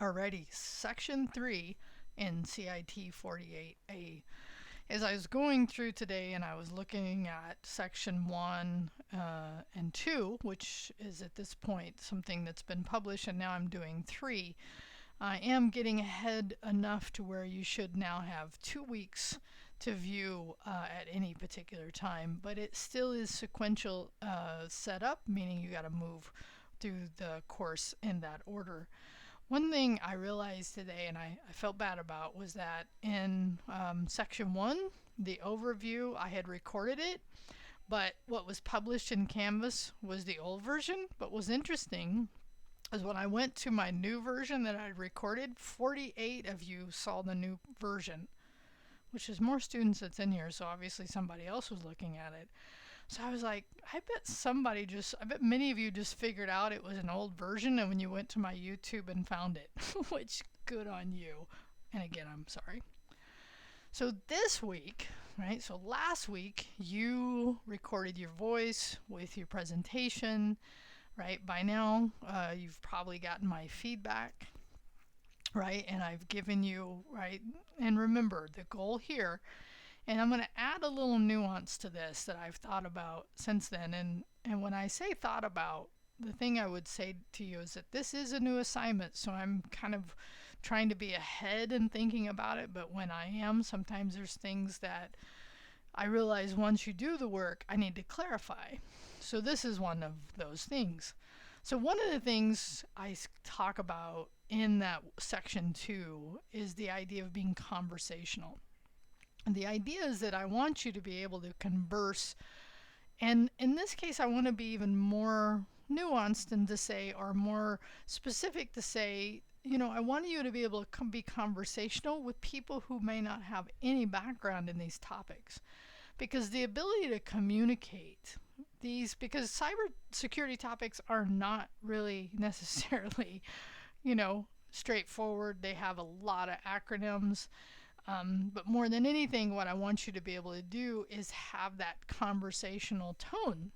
Alrighty, section 3 in CIT48A. As I was going through today and I was looking at section 1 and 2, which is at this point something that's been published, and now I'm doing 3, I am getting ahead enough to where you should now have 2 weeks to view at any particular time, but it still is sequential setup, meaning you got to move through the course in that order. One thing I realized today and I felt bad about was that in section 1, the overview, I had recorded it, but what was published in Canvas was the old version. But what was interesting is when I went to my new version that I recorded, 48 of you saw the new version, which is more students that's in here, so obviously somebody else was looking at it. So I was like, I bet many of you just figured out it was an old version and when you went to my YouTube and found it, which good on you. And again, I'm sorry. So this week, right, so last week you recorded your voice with your presentation, right? By now, you've probably gotten my feedback, right? And I've given you, right? And remember, the goal here, and I'm going to add a little nuance to this that I've thought about since then. And when I say thought about, the thing I would say to you is that this is a new assignment, so I'm kind of trying to be ahead and thinking about it. But when I am, sometimes there's things that I realize once you do the work, I need to clarify. So this is one of those things. So one of the things I talk about in that section 2 is the idea of being conversational. And the idea is that I want you to be able to converse. And in this case, I want to be even more nuanced and to say, or more specific to say, I want you to be able to be conversational with people who may not have any background in these topics. Because the ability to communicate because cybersecurity topics are not really necessarily, straightforward. They have a lot of acronyms. But more than anything, what I want you to be able to do is have that conversational tone.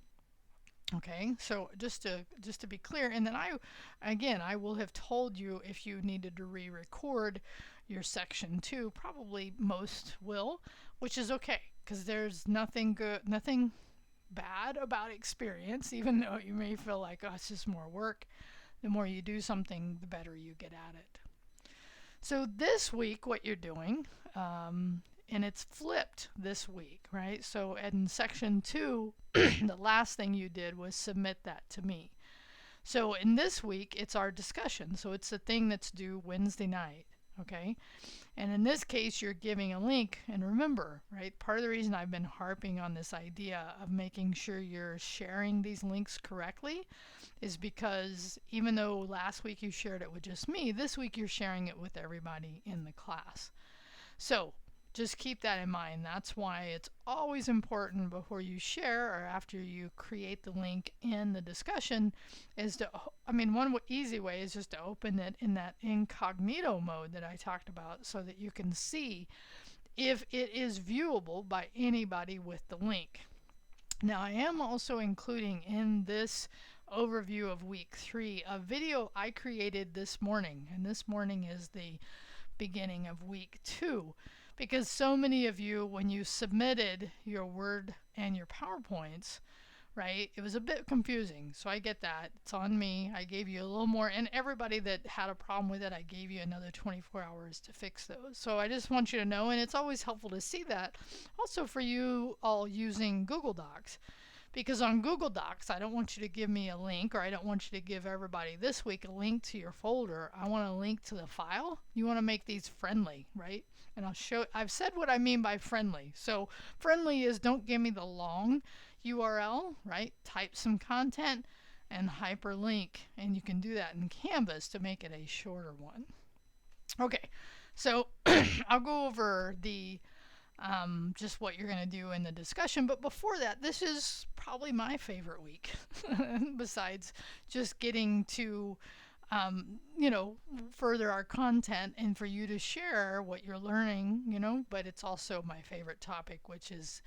Okay, so just to be clear, and then I will have told you if you needed to re-record your section 2. Probably most will, which is okay because there's nothing bad about experience, even though you may feel like, oh, it's just more work. The more you do something, the better you get at it. So this week, what you're doing, and it's flipped this week, right? So in section 2, the last thing you did was submit that to me. So in this week, it's our discussion. So it's the thing that's due Wednesday night, okay? And in this case, you're giving a link. And remember, right, part of the reason I've been harping on this idea of making sure you're sharing these links correctly is because even though last week you shared it with just me, this week you're sharing it with everybody in the class. So just keep that in mind. That's why it's always important before you share or after you create the link in the discussion is to, one easy way is just to open it in that incognito mode that I talked about so that you can see if it is viewable by anybody with the link. Now, I am also including in this overview of week 3 a video I created this morning, and this morning is the beginning of week 2. Because so many of you, when you submitted your Word and your PowerPoints, right, it was a bit confusing. So I get that. It's on me. I gave you a little more. And everybody that had a problem with it, I gave you another 24 hours to fix those. So I just want you to know, and it's always helpful to see that. Also for you all using Google Docs. Because on Google Docs, I don't want you to give me a link, or I don't want you to give everybody this week a link to your folder. I want a link to the file. You want to make these friendly, right? And I've said what I mean by friendly. So friendly is don't give me the long URL, right? Type some content and hyperlink, and you can do that in Canvas to make it a shorter one. Okay, so I'll go over the just what you're going to do in the discussion. But before that, this is probably my favorite week, besides just getting to, further our content and for you to share what you're learning, but it's also my favorite topic, which is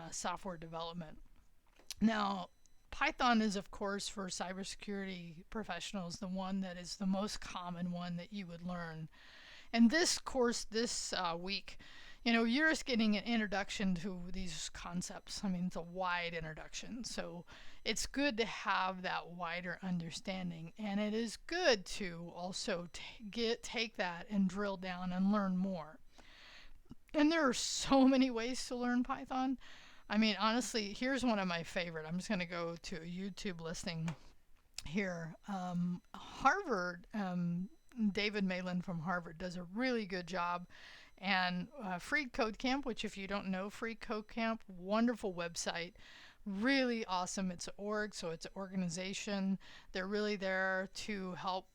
software development. Now, Python is, of course, for cybersecurity professionals, the one that is the most common one that you would learn. And this course, this week, you're just getting an introduction to these concepts. I mean, it's a wide introduction. So it's good to have that wider understanding. And it is good to also take that and drill down and learn more. And there are so many ways to learn Python. I mean, honestly, here's one of my favorite. I'm just going to go to a YouTube listing here. Harvard, David Malin from Harvard does a really good job. And Free Code Camp, which if you don't know Free Code Camp, wonderful website. Really awesome. It's an org, so it's an organization. They're really there to help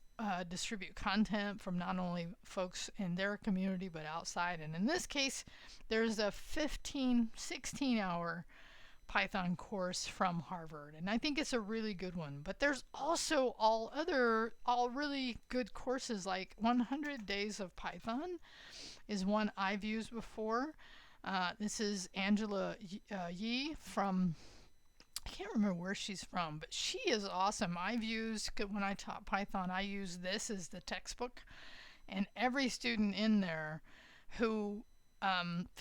distribute content from not only folks in their community but outside. And in this case, there's a 16-hour Python course from Harvard, and I think it's a really good one. But there's also all really good courses, like 100 Days of Python is one I've used before. This is Angela Yi from, I can't remember where she's from, but she is awesome. I've used, when I taught Python, I used this as the textbook, and every student in there who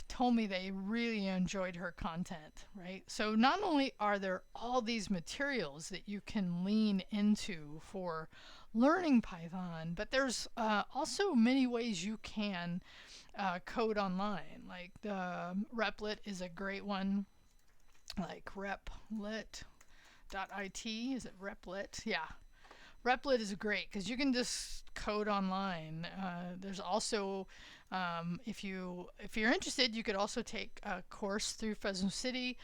told me they really enjoyed her content, right? So not only are there all these materials that you can lean into for learning Python, but there's also many ways you can code online. Like the Replit is a great one, like replit.it. Is it Replit? Yeah. Replit is great because you can just code online. There's also, if you're interested, you could also take a course through Fresno City,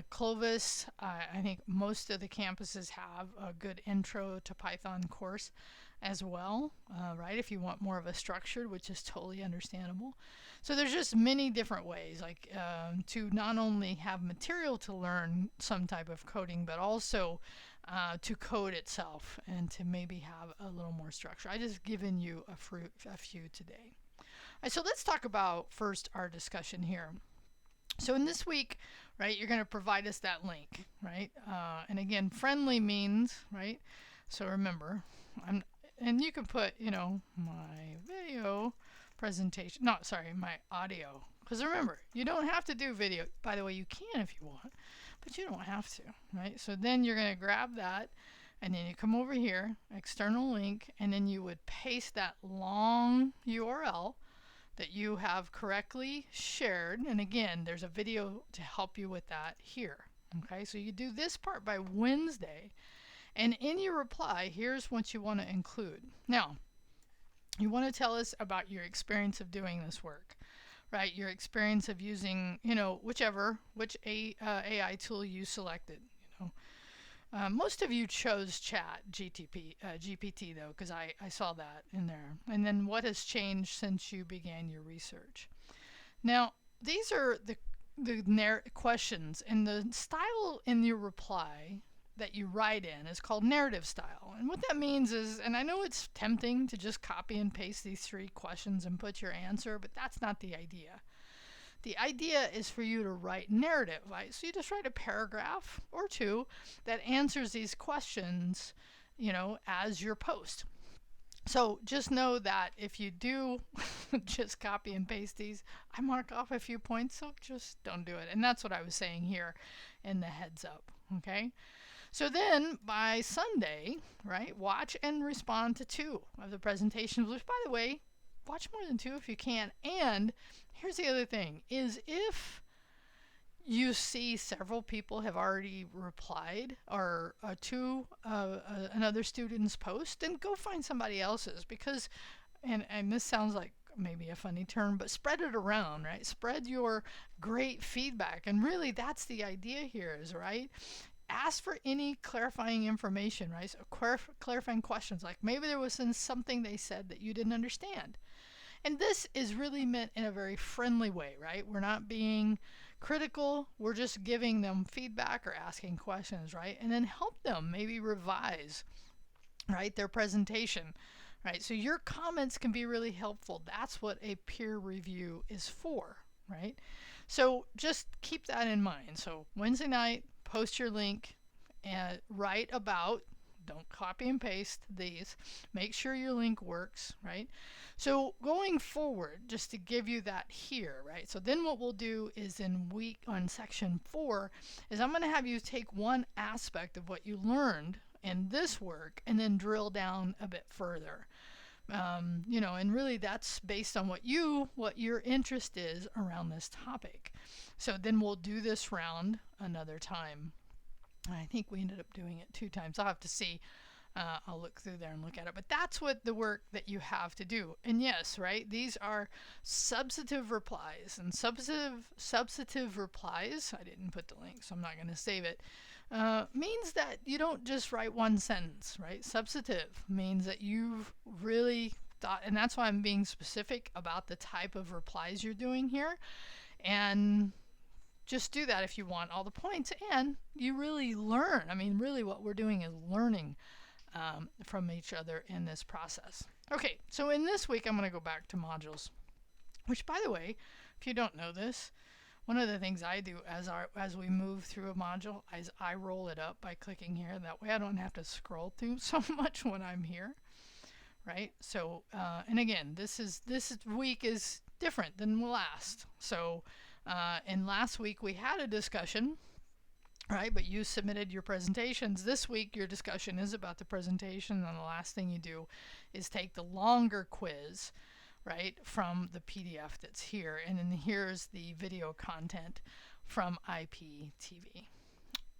Clovis. I think most of the campuses have a good intro to Python course as well, right? If you want more of a structured, which is totally understandable. So there's just many different ways, like to not only have material to learn some type of coding, but also to code itself and to maybe have a little more structure. I just given you a few today. All right, so let's talk about first our discussion here. So in this week, right, you're going to provide us that link, right? And again, friendly means, right? So remember, and you can put, my video presentation, no, sorry, my audio. Because remember, you don't have to do video. By the way, you can if you want, but you don't have to, right? So then you're going to grab that, and then you come over here, external link, and then you would paste that long URL that you have correctly shared. And again, there's a video to help you with that here. Okay, so you do this part by Wednesday. And in your reply, here's what you want to include. Now, you want to tell us about your experience of doing this work, right? Your experience of using, which AI tool you selected. Most of you chose GPT though, because I saw that in there. And then what has changed since you began your research? Now, these are the questions, and the style in your reply that you write in is called narrative style. And what that means is, and I know it's tempting to just copy and paste these 3 questions and put your answer, but that's not the idea. The idea is for you to write narrative, right? So you just write a paragraph or 2 that answers these questions, as your post. So just know that if you do just copy and paste these, I mark off a few points, so just don't do it. And that's what I was saying here in the heads up, okay? So then by Sunday, right, watch and respond to 2 of the presentations, which, by the way, watch more than 2 if you can. And here's the other thing, is if you see several people have already replied or to another student's post, then go find somebody else's, because, and this sounds like maybe a funny term, but spread it around, right? Spread your great feedback. And really that's the idea here is, right? Ask for any clarifying information, right? So clarifying questions, like maybe there was something they said that you didn't understand. And this is really meant in a very friendly way, right? We're not being critical. We're just giving them feedback or asking questions, right? And then help them maybe revise, right, their presentation, right? So your comments can be really helpful. That's what a peer review is for, right? So just keep that in mind. So Wednesday night, post your link, and write about, don't copy and paste these, make sure your link works, right? So going forward, just to give you that here, right? So then what we'll do is on section 4 is I'm going to have you take one aspect of what you learned in this work and then drill down a bit further. And really that's based on what your interest is around this topic. So then we'll do this round another time. I think we ended up doing it 2 times. I'll have to see. I'll look through there and look at it. But that's what the work that you have to do. And yes, right, these are substantive replies. And substantive replies, I didn't put the link, so I'm not going to save it, means that you don't just write one sentence, right? Substantive means that you've really thought, and that's why I'm being specific about the type of replies you're doing here. And just do that if you want all the points, and you really learn. I mean, really what we're doing is learning from each other in this process. Okay, so in this week I'm going to go back to modules, which, by the way, if you don't know this, one of the things I do as we move through a module is I roll it up by clicking here. That way I don't have to scroll through so much when I'm here, right? So, and again, this week is different than last. So, in last week we had a discussion, right? But you submitted your presentations. This week your discussion is about the presentation, and the last thing you do is take the longer quiz, right, from the PDF that's here. And then here's the video content from IPTV.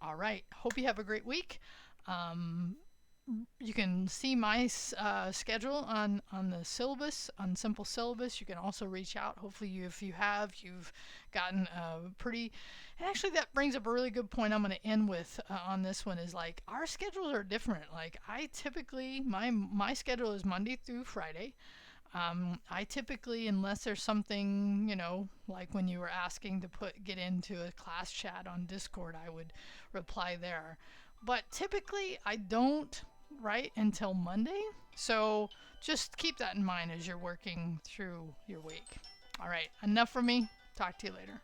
All right. Hope you have a great week. You can see my schedule on the syllabus, on Simple Syllabus. You can also reach out. Hopefully, you've gotten pretty. And actually, that brings up a really good point. I'm going to end with on this one is like our schedules are different. Like I typically my schedule is Monday through Friday. I typically, unless there's something, like when you were asking to get into a class chat on Discord, I would reply there. But typically, I don't write until Monday. So just keep that in mind as you're working through your week. All right, enough from me. Talk to you later.